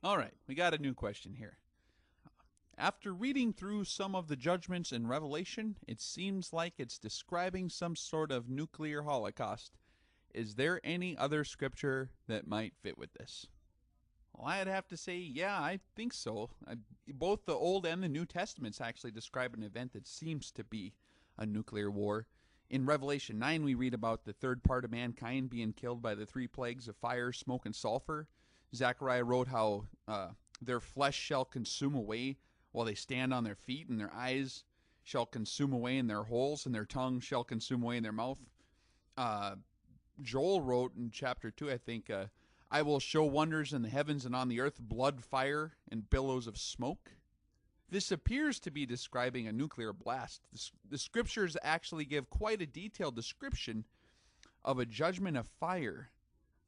All right, we got a new question here. After reading through some of the judgments in Revelation, it seems like it's describing some sort of nuclear holocaust. Is there any other scripture that might fit with this? Well, I'd have to say, yeah, I think so. Both the Old and the New Testaments actually describe an event that seems to be a nuclear war. In Revelation 9, we read about the third part of mankind being killed by the three plagues of fire, smoke, and sulfur. Zechariah wrote how their flesh shall consume away while they stand on their feet, and their eyes shall consume away in their holes, and their tongue shall consume away in their mouth. Uh, Joel wrote in chapter 2, I think, I will show wonders in the heavens and on the earth, blood, fire, and billows of smoke. This appears to be describing a nuclear blast. The scriptures actually give quite a detailed description of a judgment of fire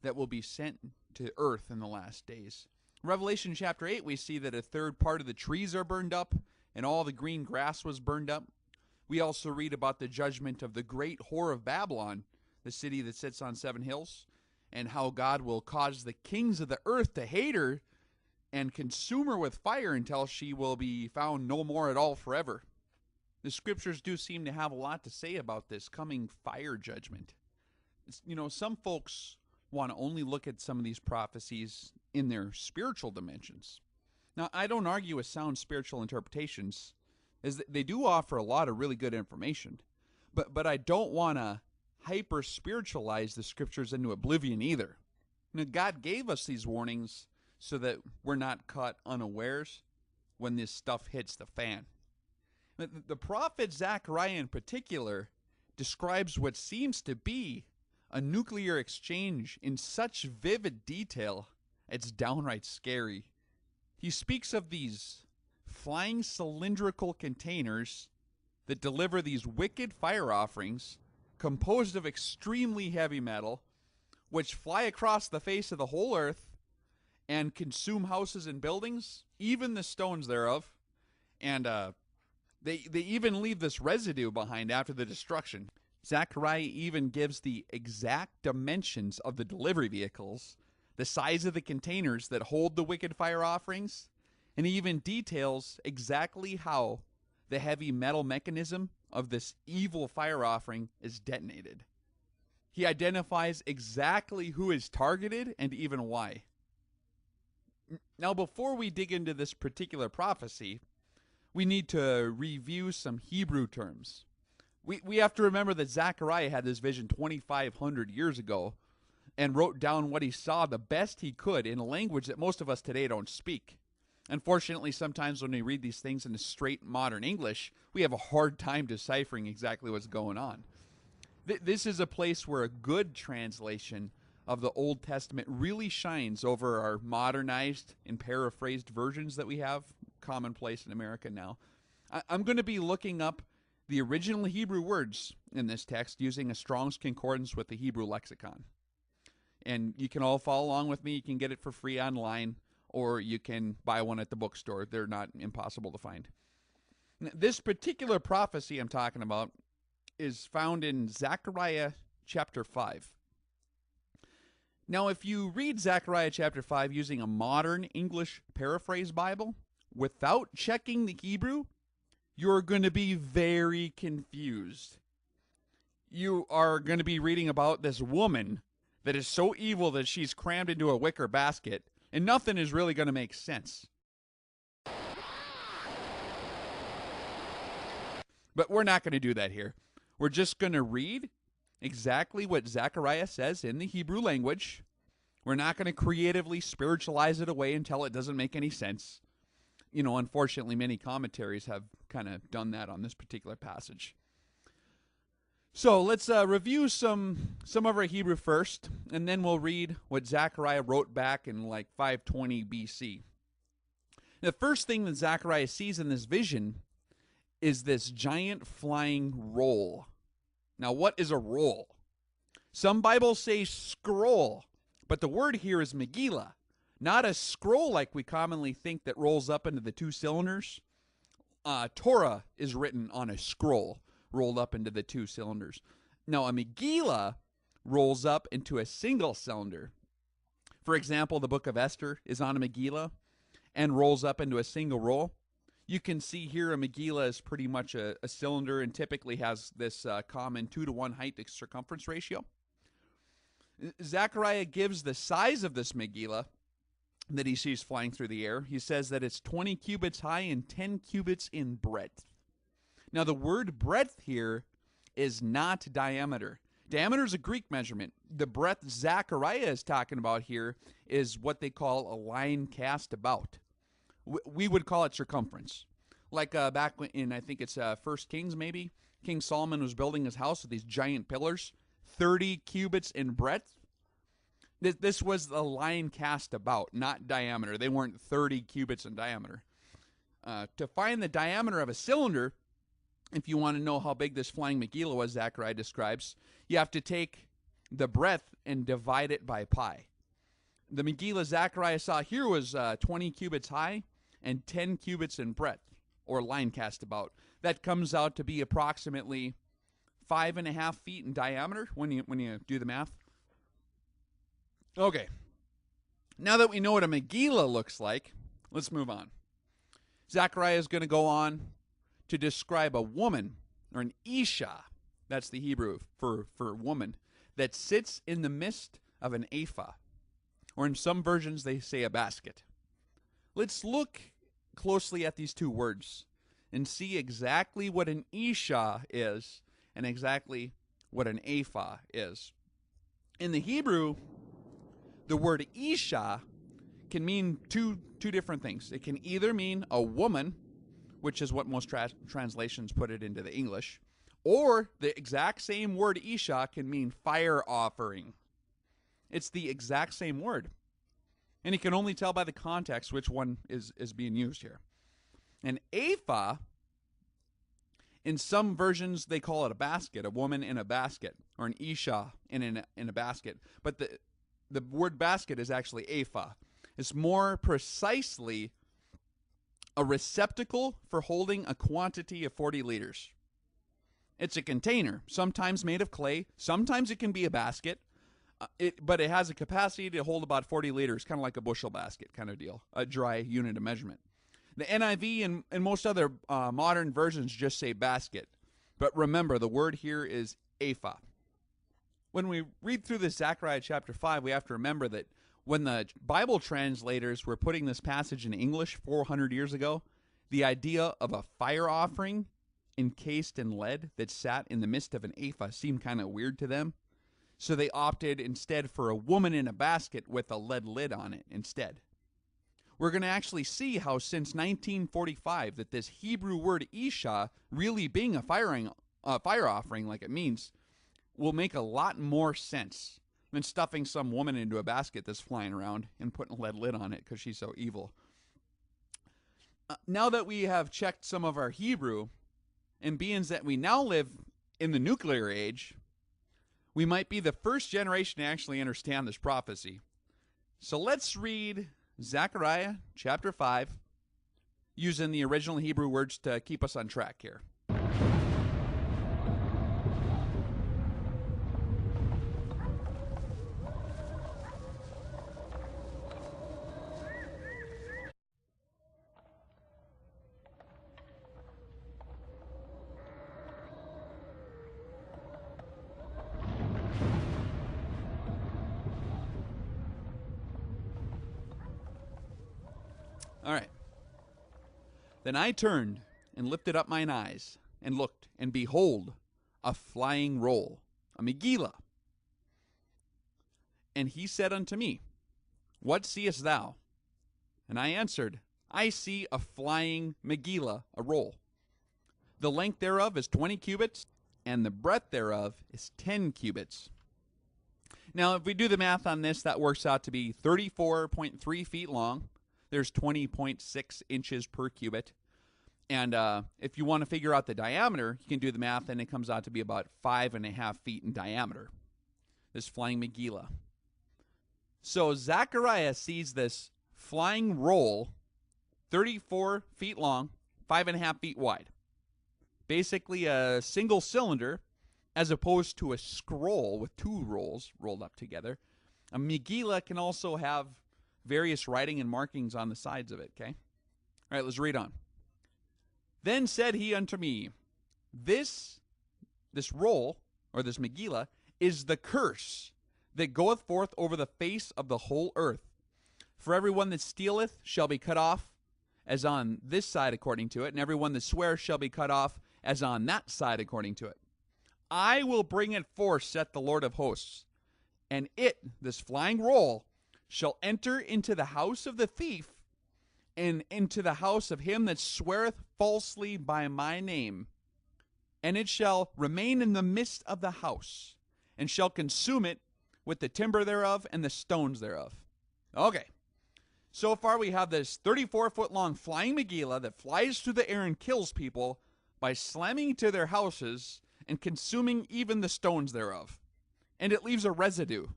that will be sent to earth in the last days. Revelation chapter 8, we see that a third part of the trees are burned up and all the green grass was burned up. We also read about the judgment of the great whore of Babylon, the city that sits on 7 hills, and how God will cause the kings of the earth to hate her and consume her with fire until she will be found no more at all forever. The scriptures do seem to have a lot to say about this coming fire judgment. Some folks want to only look at some of these prophecies in their spiritual dimensions. Now, I don't argue with sound spiritual interpretations, as they do offer a lot of really good information, but I don't want to hyper spiritualize the scriptures into oblivion either. God gave us these warnings so that we're not caught unawares when this stuff hits the fan. The prophet Zechariah in particular describes what seems to be a nuclear exchange in such vivid detail, it's downright scary. He speaks of these flying cylindrical containers that deliver these wicked fire offerings composed of extremely heavy metal, which fly across the face of the whole earth and consume houses and buildings, even the stones thereof, and they even leave this residue behind after the destruction. Zechariah even gives the exact dimensions of the delivery vehicles, the size of the containers that hold the wicked fire offerings, and he even details exactly how the heavy metal mechanism of this evil fire offering is detonated. He identifies exactly who is targeted and even why. Now, before we dig into this particular prophecy, we need to review some Hebrew terms. We have to remember that Zechariah had this vision 2,500 years ago and wrote down what he saw the best he could in a language that most of us today don't speak. Unfortunately, sometimes when we read these things in a straight modern English, we have a hard time deciphering exactly what's going on. This is a place where a good translation of the Old Testament really shines over our modernized and paraphrased versions that we have commonplace in America now. I'm going to be looking up the original Hebrew words in this text using a Strong's Concordance with the Hebrew Lexicon. And you can all follow along with me. You can get it for free online, or you can buy one at the bookstore. They're not impossible to find. This particular prophecy I'm talking about is found in Zechariah chapter 5. Now, if you read Zechariah chapter 5 using a modern English paraphrase Bible without checking the Hebrew, you're going to be very confused. You are going to be reading about this woman that is so evil that she's crammed into a wicker basket, and nothing is really going to make sense. But we're not going to do that here. We're just going to read exactly what Zechariah says in the Hebrew language. We're not going to creatively spiritualize it away until it doesn't make any sense. Unfortunately, many commentaries have kind of done that on this particular passage. So let's review some of our Hebrew first, and then we'll read what Zechariah wrote back in like 520 BC. The first thing that Zechariah sees in this vision is this giant flying roll. Now, what is a roll? Some Bibles say scroll, but the word here is Megillah, not a scroll like we commonly think that rolls up into the 2 cylinders. Torah is written on a scroll rolled up into the 2 cylinders. Now, a Megillah rolls up into a single cylinder. For example, the book of Esther is on a Megillah and rolls up into a single roll. You can see here a Megillah is pretty much a cylinder and typically has this common 2-to-1 height to circumference ratio. Zechariah gives the size of this Megillah that he sees flying through the air. He says that it's 20 cubits high and 10 cubits in breadth. Now, the word breadth here is not diameter. Diameter is a Greek measurement. The breadth Zechariah is talking about here is what they call a line cast about. We would call it circumference. Like back in, I think it's 1 Kings maybe, King Solomon was building his house with these giant pillars, 30 cubits in breadth. This was the line cast about, not diameter. They weren't 30 cubits in diameter. To find the diameter of a cylinder, if you want to know how big this flying Megillah was, Zechariah describes, you have to take the breadth and divide it by pi. The Megillah Zechariah saw here was 20 cubits high and 10 cubits in breadth, or line cast about. That comes out to be approximately 5.5 feet in diameter when you do the math. Okay, now that we know what a Megillah looks like, let's move on. Zechariah is going to go on to describe a woman, or an Isha, that's the Hebrew for woman, that sits in the midst of an ephah, or in some versions they say a basket. Let's look closely at these two words and see exactly what an Isha is and exactly what an ephah is. In the Hebrew, the word Isha can mean two different things. It can either mean a woman, which is what most translations put it into the English, or the exact same word Isha can mean fire offering. It's the exact same word. And you can only tell by the context which one is being used here. An ephah, in some versions they call it a basket, a woman in a basket, or an Isha in a basket. But the word basket is actually ephah. It's more precisely a receptacle for holding a quantity of 40 liters. It's a container, sometimes made of clay, sometimes it can be a basket, but it has a capacity to hold about 40 liters, kind of like a bushel basket kind of deal, a dry unit of measurement. The NIV and most other modern versions just say basket, but remember, the word here is ephah. When we read through this Zechariah chapter 5, we have to remember that when the Bible translators were putting this passage in English 400 years ago, the idea of a fire offering encased in lead that sat in the midst of an ephah seemed kind of weird to them. So they opted instead for a woman in a basket with a lead lid on it instead. We're going to actually see how since 1945 that this Hebrew word Isha really being a fire offering like it means will make a lot more sense than stuffing some woman into a basket that's flying around and putting a lead lid on it because she's so evil. Now that we have checked some of our Hebrew, and being that we now live in the nuclear age, we might be the first generation to actually understand this prophecy. So let's read Zechariah chapter 5 using the original Hebrew words to keep us on track here. All right. Then I turned and lifted up mine eyes and looked, and behold, a flying roll, a Megillah. And he said unto me, What seest thou? And I answered, I see a flying Megillah, a roll. The length thereof is 20 cubits, and the breadth thereof is 10 cubits. Now, if we do the math on this, that works out to be 34.3 feet long. There's 20.6 inches per cubit. And if you want to figure out the diameter, you can do the math, and it comes out to be about 5.5 feet in diameter, this flying Megillah. So Zechariah sees this flying roll, 34 feet long, 5.5 feet wide. Basically a single cylinder, as opposed to a scroll with two rolls rolled up together. A Megillah can also have various writing and markings on the sides of it, okay? All right, let's read on. Then said he unto me, this roll, or this Megillah, is the curse that goeth forth over the face of the whole earth. For every one that stealeth shall be cut off, as on this side according to it, and every one that sweareth shall be cut off, as on that side according to it. I will bring it forth, saith the Lord of hosts, and it, this flying roll, shall enter into the house of the thief, and into the house of him that sweareth falsely by my name. And it shall remain in the midst of the house, and shall consume it with the timber thereof and the stones thereof. Okay. So far we have this 34-foot long flying Megillah that flies through the air and kills people by slamming into their houses and consuming even the stones thereof. And it leaves a residue.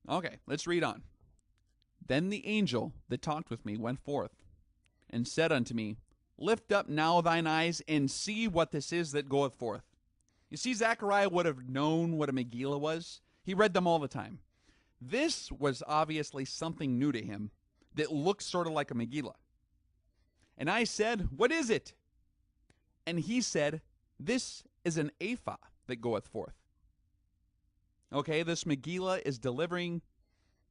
Okay, let's read on. Then the angel that talked with me went forth, and said unto me, Lift up now thine eyes, and see what this is that goeth forth. You see, Zechariah would have known what a Megillah was. He read them all the time. This was obviously something new to him that looked sort of like a Megillah. And I said, What is it? And he said, This is an ephah that goeth forth. Okay, this Megillah is delivering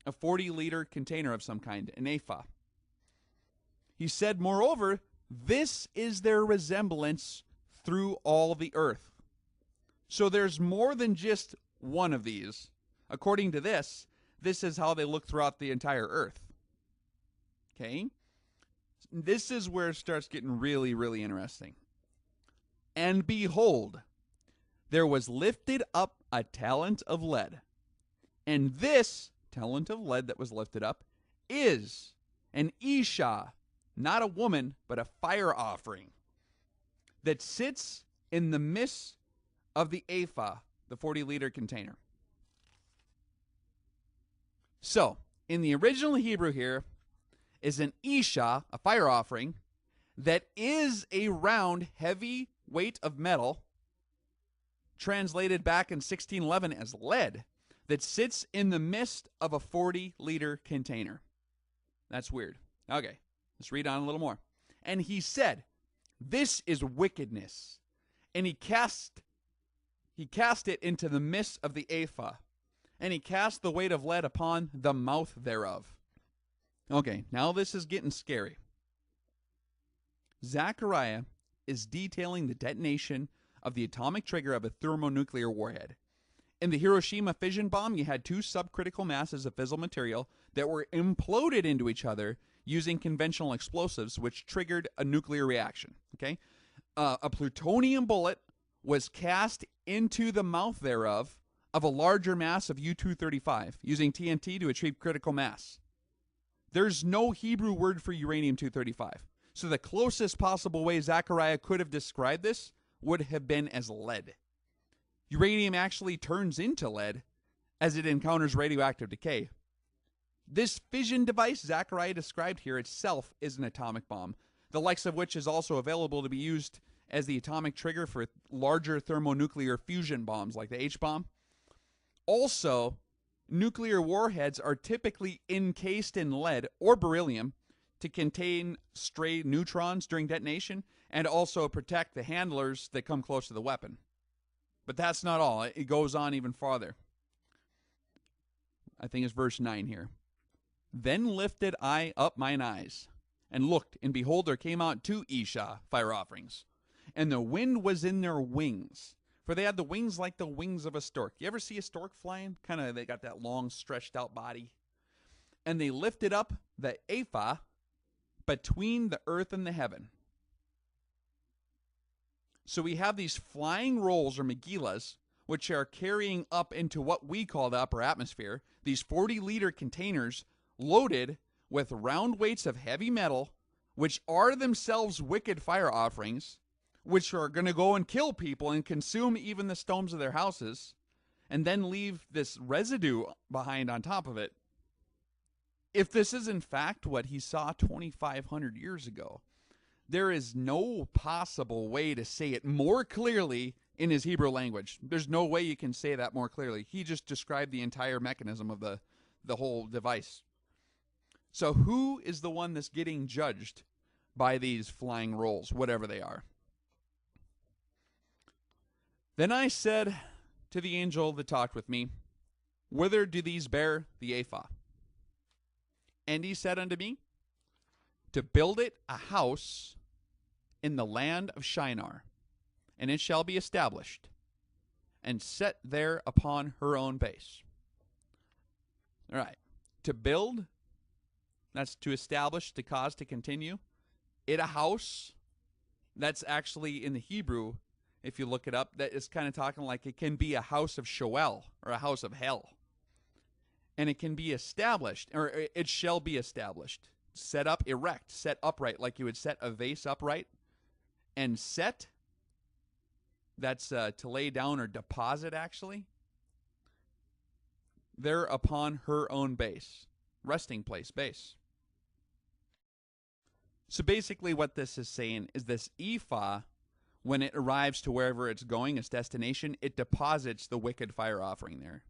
a 40-liter container of some kind, an ephah. He said, Moreover, this is their resemblance through all the earth. So there's more than just one of these. According to this is how they look throughout the entire earth. Okay? This is where it starts getting really, really interesting. And behold, there was lifted up a talent of lead. And this talent of lead that was lifted up is an Isha, not a woman, but a fire offering that sits in the midst of the ephah, the 40-liter container. So, in the original Hebrew here is an Isha, a fire offering, that is a round, heavy weight of metal, translated back in 1611 as lead, that sits in the midst of a 40-liter container. That's weird. Okay, let's read on a little more. And he said, This is wickedness. And he cast it into the midst of the ephah, and he cast the weight of lead upon the mouth thereof. Okay, now this is getting scary. Zechariah is detailing the detonation of the atomic trigger of a thermonuclear warhead. In the Hiroshima fission bomb, you had two subcritical masses of fissile material that were imploded into each other using conventional explosives, which triggered a nuclear reaction. Okay, a plutonium bullet was cast into the mouth thereof of a larger mass of U-235 using TNT to achieve critical mass. There's no Hebrew word for uranium-235. So the closest possible way Zechariah could have described this would have been as lead. Uranium actually turns into lead as it encounters radioactive decay. This fission device Zechariah described here itself is an atomic bomb, the likes of which is also available to be used as the atomic trigger for larger thermonuclear fusion bombs like the H-bomb. Also, nuclear warheads are typically encased in lead or beryllium to contain stray neutrons during detonation and also protect the handlers that come close to the weapon. But that's not all. It goes on even farther. I think it's verse 9 here. Then lifted I up mine eyes, and looked, and behold, there came out two Isha, fire offerings. And the wind was in their wings, for they had the wings like the wings of a stork. You ever see a stork flying? Kind of, they got that long, stretched out body. And they lifted up the ephah between the earth and the heaven. So we have these flying rolls or Megillahs, which are carrying up into what we call the upper atmosphere, these 40-liter containers loaded with round weights of heavy metal, which are themselves wicked fire offerings, which are going to go and kill people and consume even the stones of their houses, and then leave this residue behind on top of it. If this is in fact what he saw 2,500 years ago, there is no possible way to say it more clearly in his Hebrew language. There's no way you can say that more clearly. He just described the entire mechanism of the the whole device. So who is the one that's getting judged by these flying rolls, whatever they are? Then I said to the angel that talked with me, whither do these bear the ephah? And he said unto me, to build it a house in the land of Shinar, and it shall be established, and set there upon her own base. All right. To build, that's to establish, to cause, to continue. It a house, that's actually in the Hebrew, if you look it up, that is kind of talking like it can be a house of Sheol, or a house of hell. And it can be established, or it shall be established. Set up, erect, set upright, like you would set a vase upright. And set, that's to lay down or deposit, actually. There upon her own base, resting place, base. So basically what this is saying is this ephah, when it arrives to wherever it's going, its destination, it deposits the wicked fire offering there.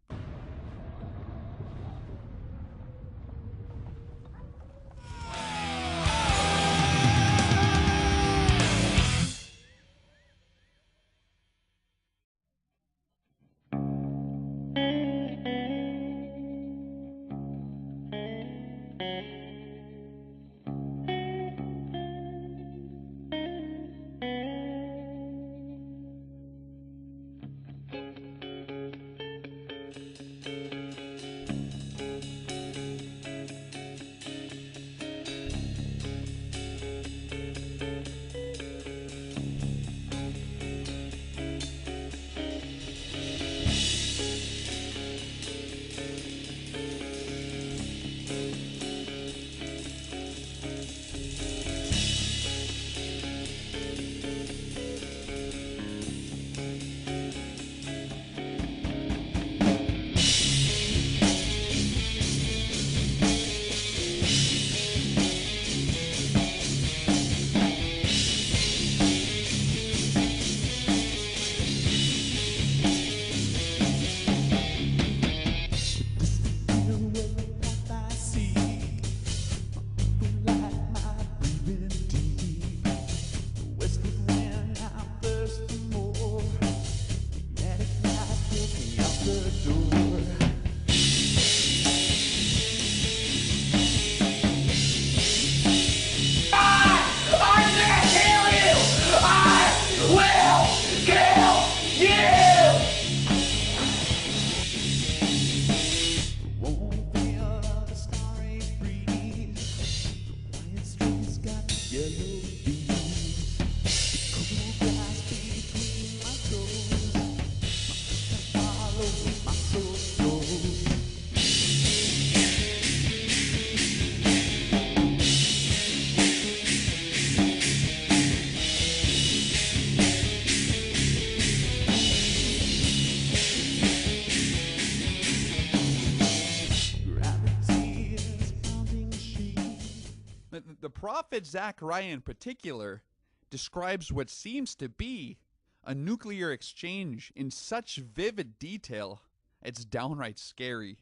The prophet Zechariah in particular describes what seems to be a nuclear exchange in such vivid detail, it's downright scary.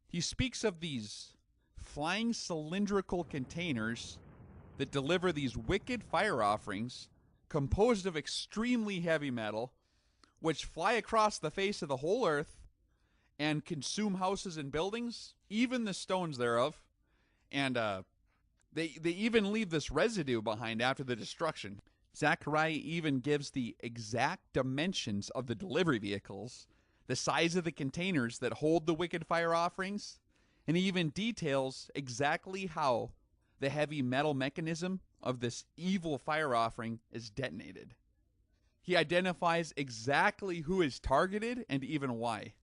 He speaks of these flying cylindrical containers that deliver these wicked fire offerings composed of extremely heavy metal, which fly across the face of the whole earth and consume houses and buildings, even the stones thereof, and they even leave this residue behind after the destruction. Zechariah even gives the exact dimensions of the delivery vehicles, the size of the containers that hold the wicked fire offerings, and he even details exactly how the heavy metal mechanism of this evil fire offering is detonated. He identifies exactly who is targeted and even why.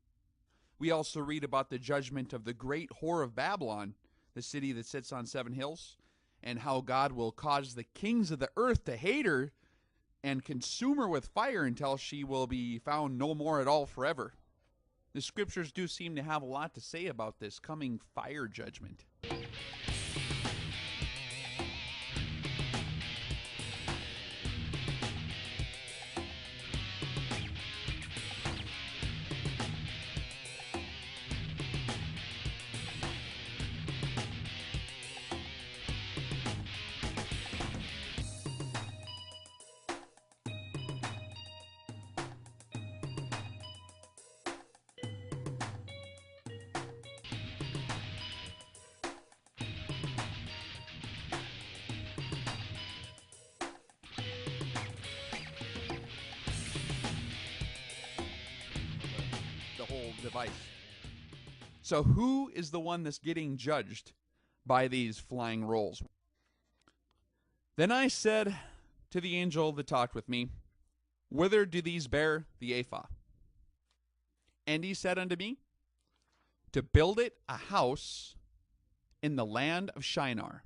We also read about the judgment of the great whore of Babylon, the city that sits on 7 hills, and how God will cause the kings of the earth to hate her and consume her with fire until she will be found no more at all forever. The scriptures do seem to have a lot to say about this coming fire judgment. whole device. So who is the one that's getting judged by these flying rolls? Then I said to the angel that talked with me, whither do these bear the ephah? And he said unto me, to build it a house in the land of Shinar.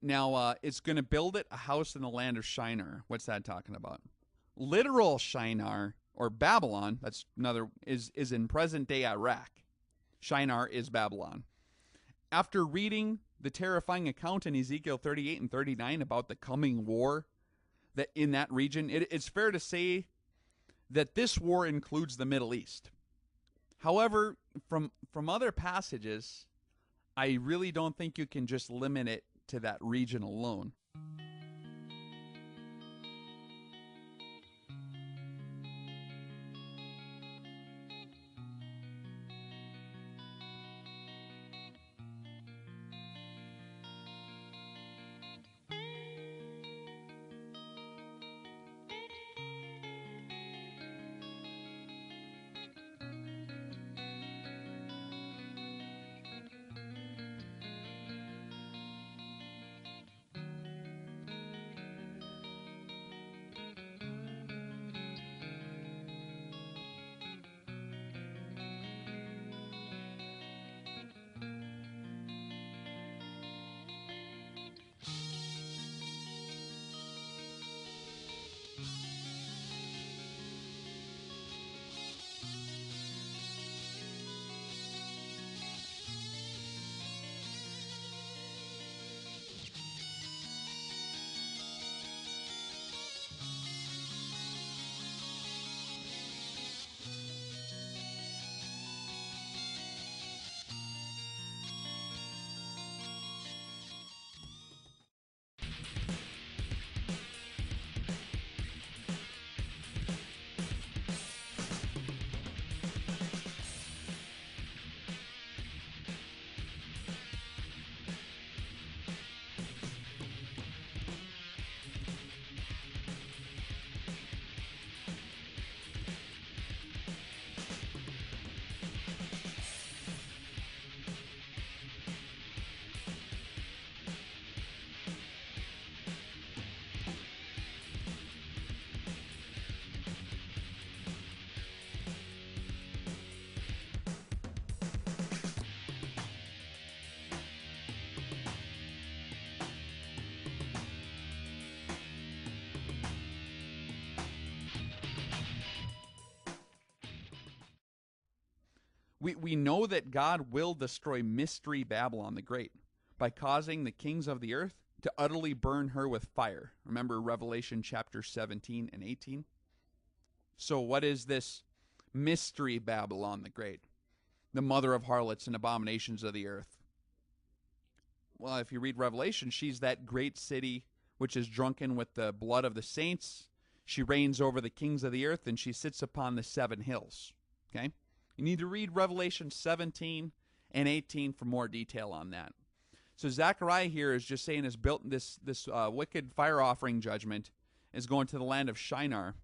Now, it's going to build it a house in the land of Shinar. What's that talking about? Literal Shinar, or Babylon, that's another, is in present-day Iraq. Shinar is Babylon. After reading the terrifying account in Ezekiel 38 and 39 about the coming war that in that region, it's fair to say that this war includes the Middle East. However, from other passages, I really don't think you can just limit it to that region alone. We know that God will destroy Mystery Babylon the Great by causing the kings of the earth to utterly burn her with fire. Remember Revelation chapter 17 and 18? So what is this Mystery Babylon the Great? The mother of harlots and abominations of the earth. Well, if you read Revelation, she's that great city which is drunken with the blood of the saints. She reigns over the kings of the earth, and she sits upon the 7 hills. Okay? You need to read Revelation 17 and 18 for more detail on that. So Zechariah here is just saying is built this wicked fire offering judgment is going to the land of Shinar.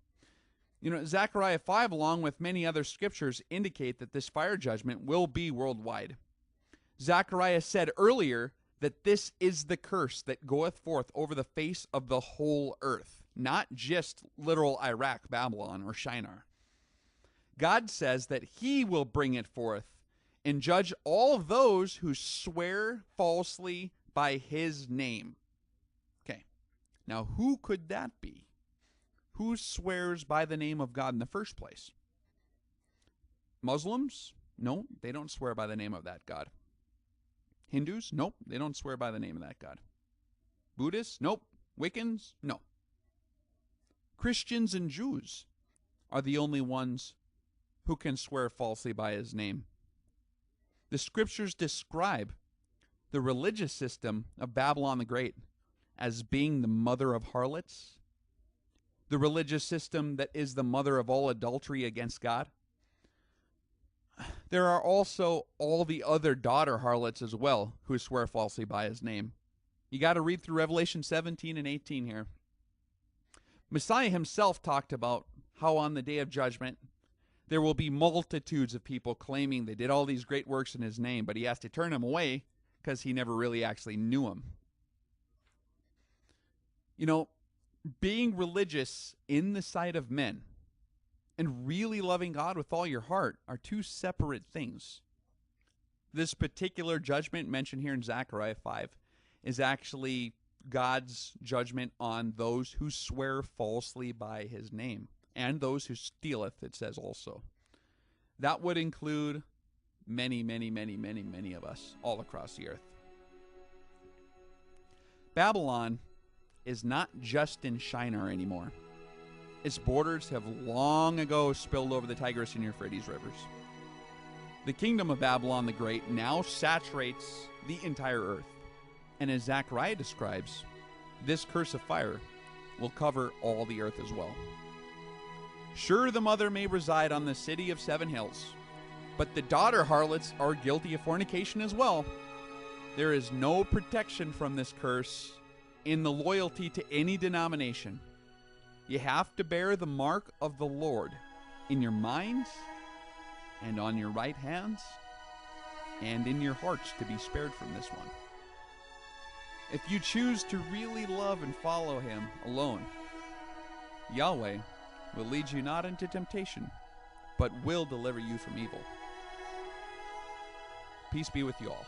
You know, Zechariah 5, along with many other scriptures, indicate that this fire judgment will be worldwide. Zechariah said earlier that this is the curse that goeth forth over the face of the whole earth, not just literal Iraq, Babylon, or Shinar. God says that he will bring it forth and judge all of those who swear falsely by his name. Okay, now who could that be? Who swears by the name of God in the first place? Muslims? No, they don't swear by the name of that God. Hindus? Nope, they don't swear by the name of that God. Buddhists? Nope. Wiccans? No. Christians and Jews are the only ones who can swear falsely by his name. The scriptures describe the religious system of Babylon the Great as being the mother of harlots, the religious system that is the mother of all adultery against God. There are also all the other daughter harlots as well who swear falsely by his name. You got to read through Revelation 17 and 18 here. Messiah himself talked about how on the day of judgment There will be multitudes of people claiming they did all these great works in his name, but he has to turn them away because he never really actually knew him. You know, being religious in the sight of men and really loving God with all your heart are two separate things. This particular judgment mentioned here in Zechariah 5 is actually God's judgment on those who swear falsely by his name, and those who stealeth, it says also. That would include many, many, many, many, many of us all across the earth. Babylon is not just in Shinar anymore. Its borders have long ago spilled over the Tigris and Euphrates rivers. The kingdom of Babylon the Great now saturates the entire earth. And as Zechariah describes, this curse of fire will cover all the earth as well. Sure, the mother may reside on the city of 7 hills, but the daughter harlots are guilty of fornication as well. There is no protection from this curse in the loyalty to any denomination. You have to bear the mark of the Lord in your minds and on your right hands and in your hearts to be spared from this one. If you choose to really love and follow him alone, Yahweh will lead you not into temptation, but will deliver you from evil. Peace be with you all.